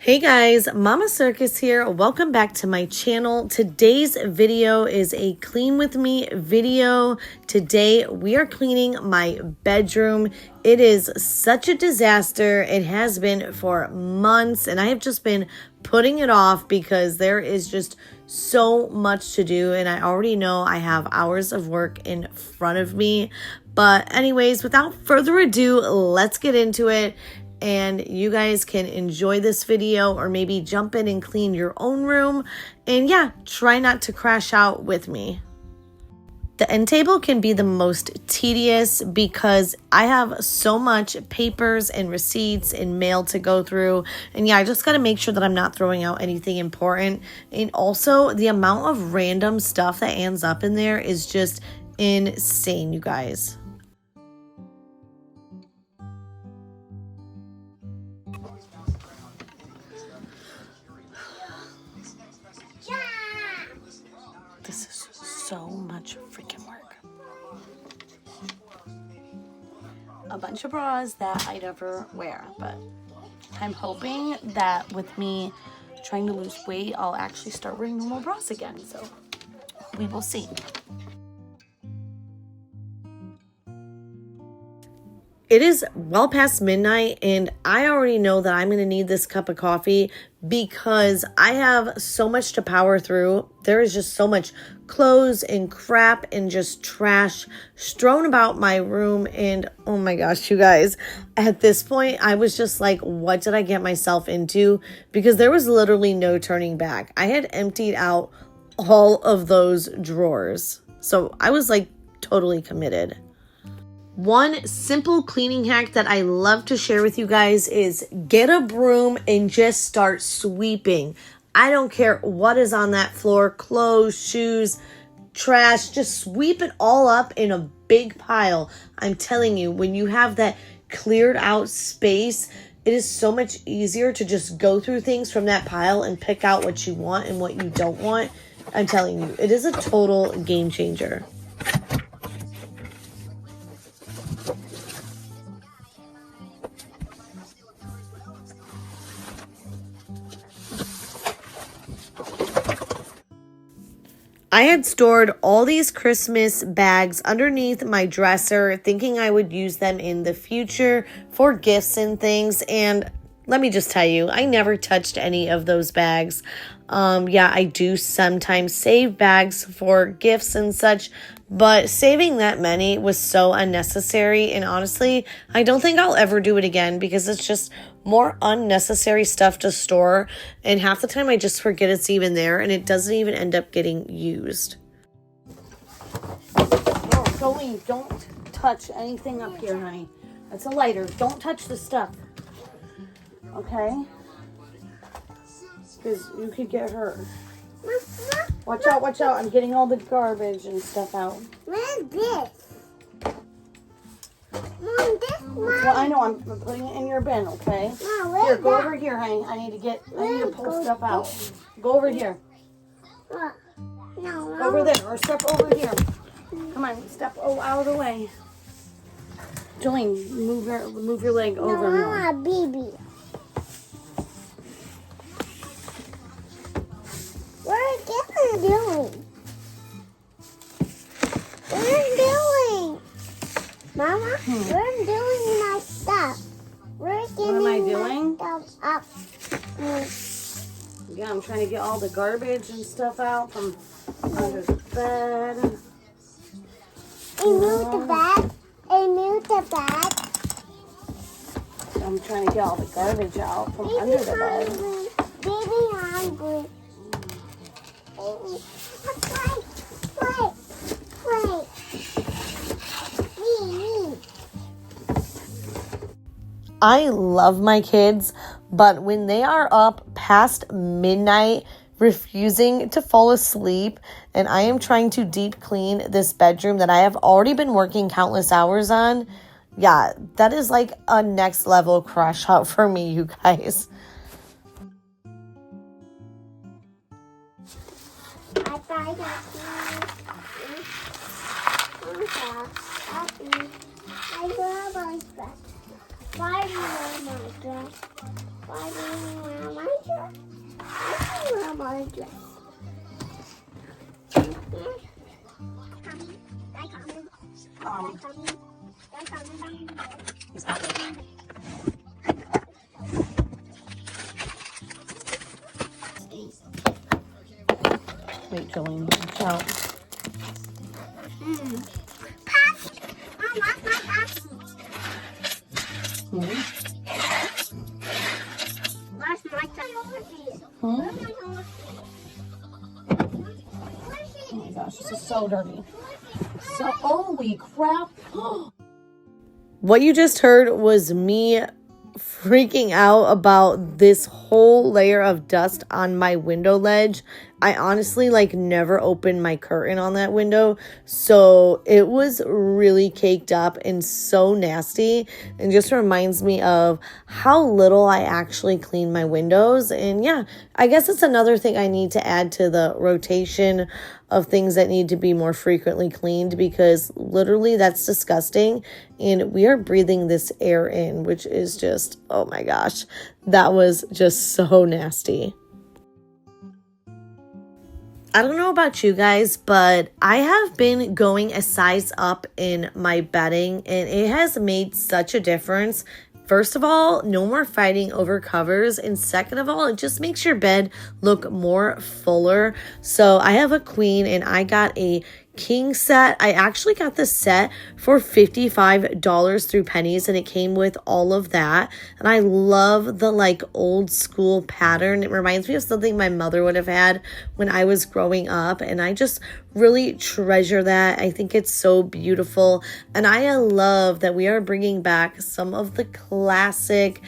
Hey guys, Mama Circus here. Welcome back to my channel. Today's video is a clean with me video. Today we are cleaning my bedroom. It is such a disaster. It has been for months and I have just been putting it off because there is just so much to do and I already know I have hours of work in front of me. But anyways, without further ado, let's get into it. And you guys can enjoy this video or maybe jump in and clean your own room. And yeah, try not to crash out with me. The end table can be the most tedious because I have so much papers and receipts and mail to go through. And yeah, I just got to make sure that I'm not throwing out anything important. And also the amount of random stuff that ends up in there is just insane, you guys. This is so much freaking work. A bunch of bras that I never wear, but I'm hoping that with me trying to lose weight, I'll actually start wearing normal bras again. So we will see. It is well past midnight and I already know that I'm going to need this cup of coffee because I have so much to power through. There is just so much clothes and crap and just trash strewn about my room. And oh my gosh, you guys, at this point, I was just like, what did I get myself into? Because there was literally no turning back. I had emptied out all of those drawers. So I was like totally committed. One simple cleaning hack that I love to share with you guys is get a broom and just start sweeping. I don't care what is on that floor, clothes, shoes, trash, just sweep it all up in a big pile. I'm telling you, when you have that cleared out space, it is so much easier to just go through things from that pile and pick out what you want and what you don't want. I'm telling you, it is a total game changer. I had stored all these Christmas bags underneath my dresser, thinking I would use them in the future for gifts and things. And let me just tell you, I never touched any of those bags. Yeah, I do sometimes save bags for gifts and such, but saving that many was so unnecessary. And honestly, I don't think I'll ever do it again because it's just more unnecessary stuff to store. And half the time I just forget it's even there and it doesn't even end up getting used. No, Jolene, don't touch anything up here, honey. That's a lighter. Don't touch the stuff. Okay? Because you could get hurt. Watch out, watch out. I'm getting all the garbage and stuff out. Where's this? Mom, this one. Well, I know. I'm putting it in your bin, okay? Mom, here, go over here, honey. I need to pull stuff out. Go over here. No, Over there, or step over here. Come on, step out of the way. Jolene, move your leg over no, more. I want a baby. What is this doing? What are you doing? Mama, we're doing my stuff. We're What am I doing? my stuff up. Yeah, I'm trying to get all the garbage and stuff out from under the bed. Move the bed. Move the bed. I'm trying to get all the garbage out from under the bed. Baby hungry. Wait. Me. I love my kids, but when they are up past midnight, refusing to fall asleep, and I am trying to deep clean this bedroom that I have already been working countless hours on, yeah, that is like a next level crash out for me, you guys. Why do you wear my dress? Why do you wear my gorgeous. Wait, Jolene, watch out. Mom, that's my passage. That's my passage. Oh my gosh, this is so dirty. So, holy crap. What you just heard was me freaking out about this whole layer of dust on my window ledge. I honestly never opened my curtain on that window, so it was really caked up and so nasty, and just reminds me of how little I actually clean my windows. And yeah, I guess it's another thing I need to add to the rotation of things that need to be more frequently cleaned, because literally that's disgusting, and we are breathing this air in, which is just, oh my gosh, that was just so nasty. I don't know about you guys, but I have been going a size up in my bedding, and it has made such a difference. First of all, no more fighting over covers, and second of all, it just makes your bed look more fuller. So I have a queen, and I got a king set. I actually got the set for $55 through Pennies, and it came with all of that. And I love the old school pattern. It reminds me of something my mother would have had when I was growing up, and I just really treasure that. I think it's so beautiful, and I love that we are bringing back some of the classic,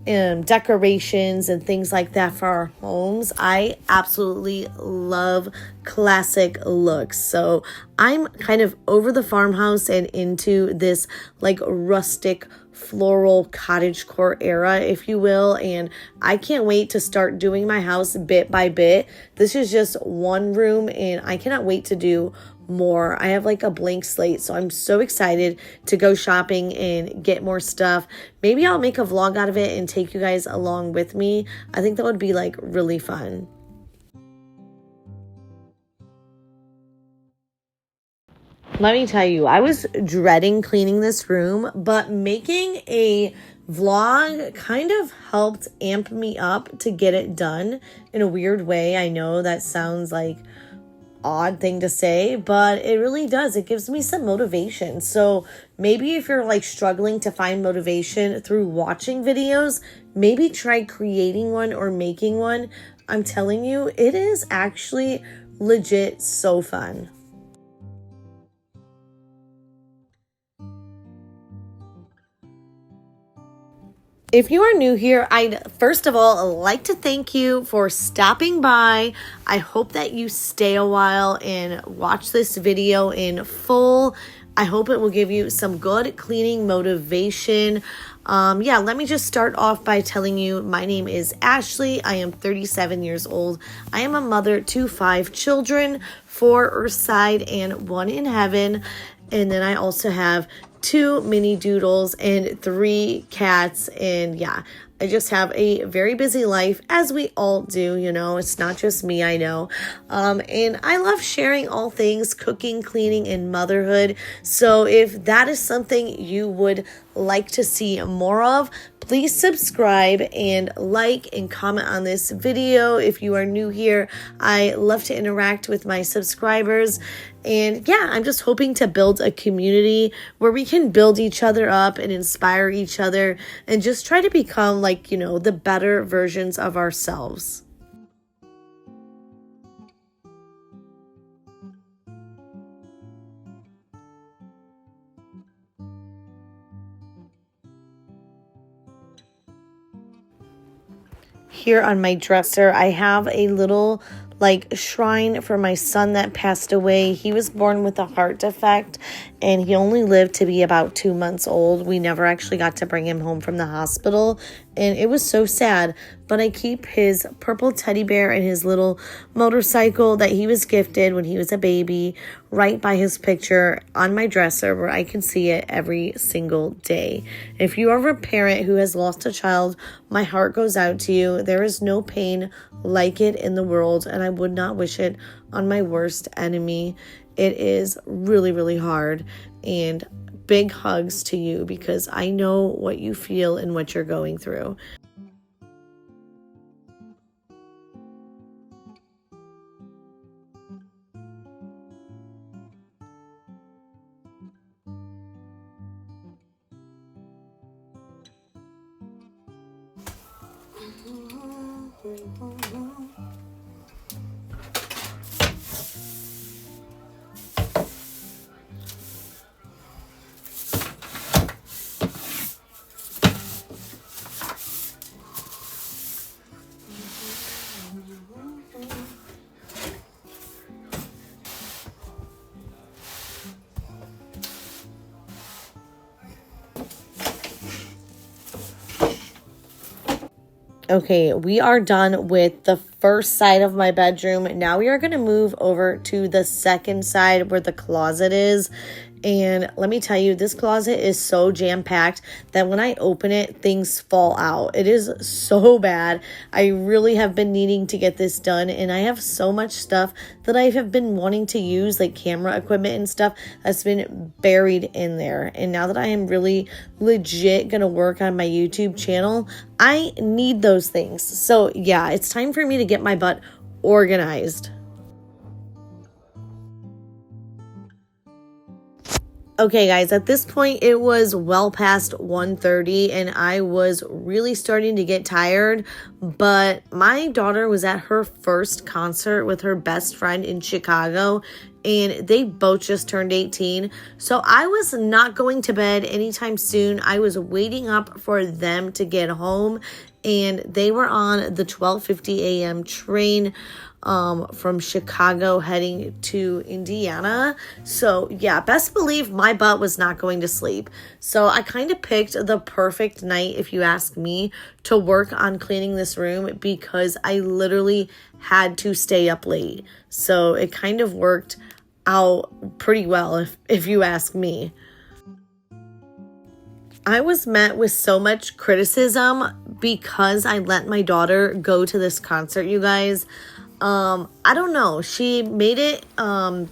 decorations and things like that for our homes. I absolutely love classic looks. So I'm kind of over the farmhouse and into this rustic floral cottagecore era, if you will, and I can't wait to start doing my house bit by bit. This is just one room, and I cannot wait to do more. I have a blank slate, so I'm so excited to go shopping and get more stuff. Maybe I'll make a vlog out of it and take you guys along with me. I think that would be really fun. Let me tell you, I was dreading cleaning this room, but making a vlog kind of helped amp me up to get it done in a weird way. I know that sounds odd thing to say, but it really does. It gives me some motivation. So maybe if you're struggling to find motivation through watching videos, maybe try creating one or making one. I'm telling you, it is actually legit so fun. If you are new here, I'd first of all like to thank you for stopping by. I hope that you stay a while and watch this video in full. I hope it will give you some good cleaning motivation. Let me just start off by telling you my name is Ashley. I am 37 years old. I am a mother to 5 children, 4 Earthside and 1 in heaven. And then I also have 2 mini doodles and 3 cats, and I just have a very busy life, as we all do, it's not just me, I know. And I love sharing all things cooking, cleaning, and motherhood. So if that is something you would like to see more of, please subscribe and like and comment on this video. If you are new here, I love to interact with my subscribers. And I'm just hoping to build a community where we can build each other up and inspire each other and just try to become the better versions of ourselves. Here on my dresser, I have a little shrine for my son that passed away. He was born with a heart defect, and he only lived to be about 2 months old. We never actually got to bring him home from the hospital, and it was so sad, but I keep his purple teddy bear and his little motorcycle that he was gifted when he was a baby right by his picture on my dresser where I can see it every single day. If you are a parent who has lost a child, my heart goes out to you. There is no pain like it in the world, and I would not wish it on my worst enemy. It is really, really hard, and big hugs to you because I know what you feel and what you're going through. Okay, we are done with the first side of my bedroom. Now we are going to move over to the second side where the closet is. And let me tell you, this closet is so jam-packed that when I open it, things fall out. It is so bad. I really have been needing to get this done, and I have so much stuff that I have been wanting to use, like camera equipment and stuff, that's been buried in there. And now that I am really legit going to work on my YouTube channel, I need those things. So yeah, it's time for me to get my butt organized. Okay, guys, at this point, it was well past 1:30 and I was really starting to get tired, but my daughter was at her first concert with her best friend in Chicago, and they both just turned 18. So I was not going to bed anytime soon. I was waiting up for them to get home, and they were on the 12:50 a.m. train from Chicago heading to Indiana. So yeah, best believe my butt was not going to sleep. So I kind of picked the perfect night, if you ask me, to work on cleaning this room because I literally had to stay up late. So it kind of worked out pretty well, if you ask me. I was met with so much criticism because I let my daughter go to this concert, you guys. I don't know. She made it, I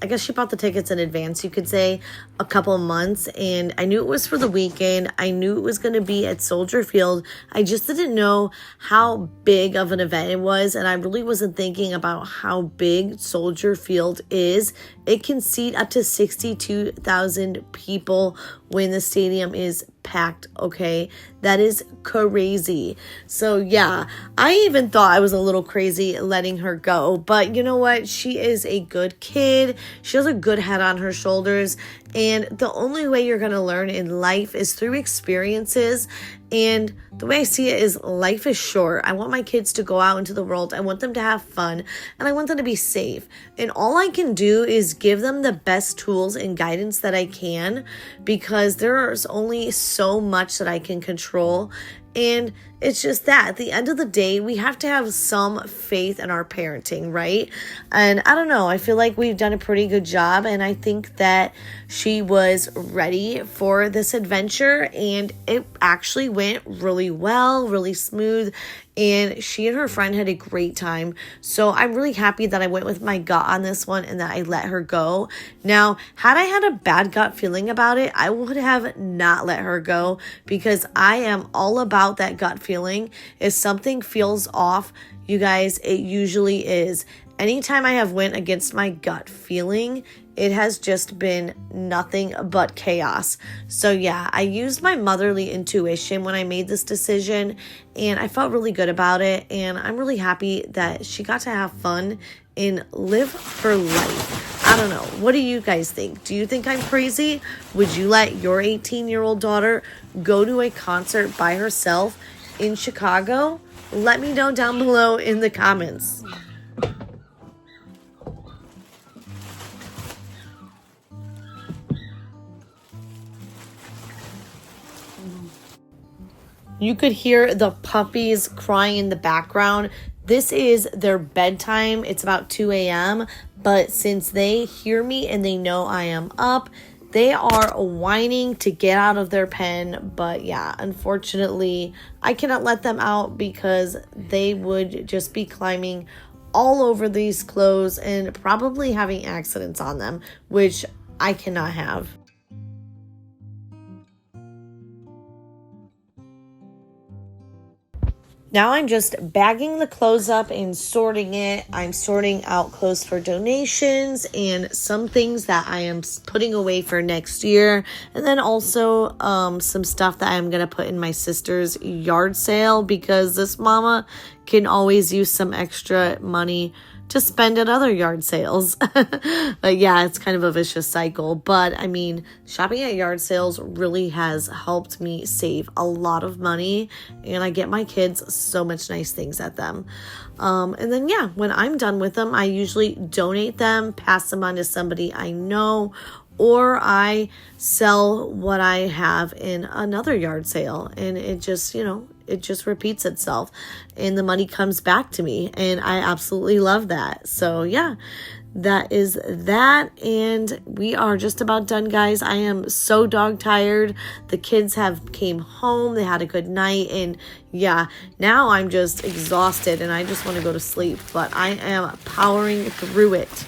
guess she bought the tickets in advance, you could say, a couple months, and I knew it was for the weekend. I knew it was going to be at Soldier Field. I just didn't know how big of an event it was, and I really wasn't thinking about how big Soldier Field is. It can seat up to 62,000 people when the stadium is packed, okay? That is crazy. So yeah, I even thought I was a little crazy letting her go, but you know what? She is a good kid. She has a good head on her shoulders, and the only way you're going to learn in life is through experiences. And the way I see it is life is short. I want my kids to go out into the world. I want them to have fun, and I want them to be safe. And all I can do is give them the best tools and guidance that I can, because there's only so much that I can control. And it's just that at the end of the day, we have to have some faith in our parenting, right? And I don't know, I feel like we've done a pretty good job, and I think that she was ready for this adventure, and it actually went really well, really smooth, and she and her friend had a great time. So I'm really happy that I went with my gut on this one and that I let her go. Now, had I had a bad gut feeling about it, I would have not let her go, because I am all about that gut feeling. If something feels off, you guys, it usually is. Anytime I have went against my gut feeling, it has just been nothing but chaos. So yeah, I used my motherly intuition when I made this decision, and I felt really good about it, and I'm really happy that she got to have fun and live her life. I don't know. What do you guys think? Do you think I'm crazy? Would you let your 18-year-old daughter go to a concert by herself in Chicago? Let me know down below in the comments. You could hear the puppies crying in the background. This is their bedtime. It's about 2 a.m. But since they hear me and they know I am up, they are whining to get out of their pen. But yeah, unfortunately, I cannot let them out because they would just be climbing all over these clothes and probably having accidents on them, which I cannot have. Now I'm just bagging the clothes up and sorting it. I'm sorting out clothes for donations and some things that I am putting away for next year. And then also some stuff that I'm going to put in my sister's yard sale because this mama can always use some extra money to spend at other yard sales. But yeah, it's kind of a vicious cycle. But I mean, shopping at yard sales really has helped me save a lot of money, and I get my kids so much nice things at them. And then yeah, when I'm done with them, I usually donate them, pass them on to somebody I know, or I sell what I have in another yard sale, and it just, it just repeats itself and the money comes back to me, and I absolutely love that. So yeah, that is that, and we are just about done, guys. I am so dog tired. The kids have came home, they had a good night, and yeah, now I'm just exhausted and I just want to go to sleep, but I am powering through it.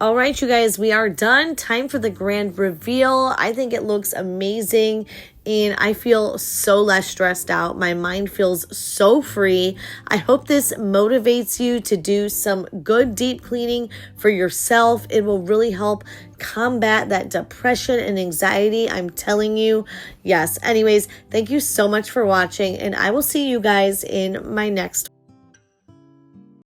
All right, you guys, we are done. Time for the grand reveal. I think it looks amazing and I feel so less stressed out. My mind feels so free. I hope this motivates you to do some good deep cleaning for yourself. It will really help combat that depression and anxiety. I'm telling you. Yes. Anyways, thank you so much for watching, and I will see you guys in my next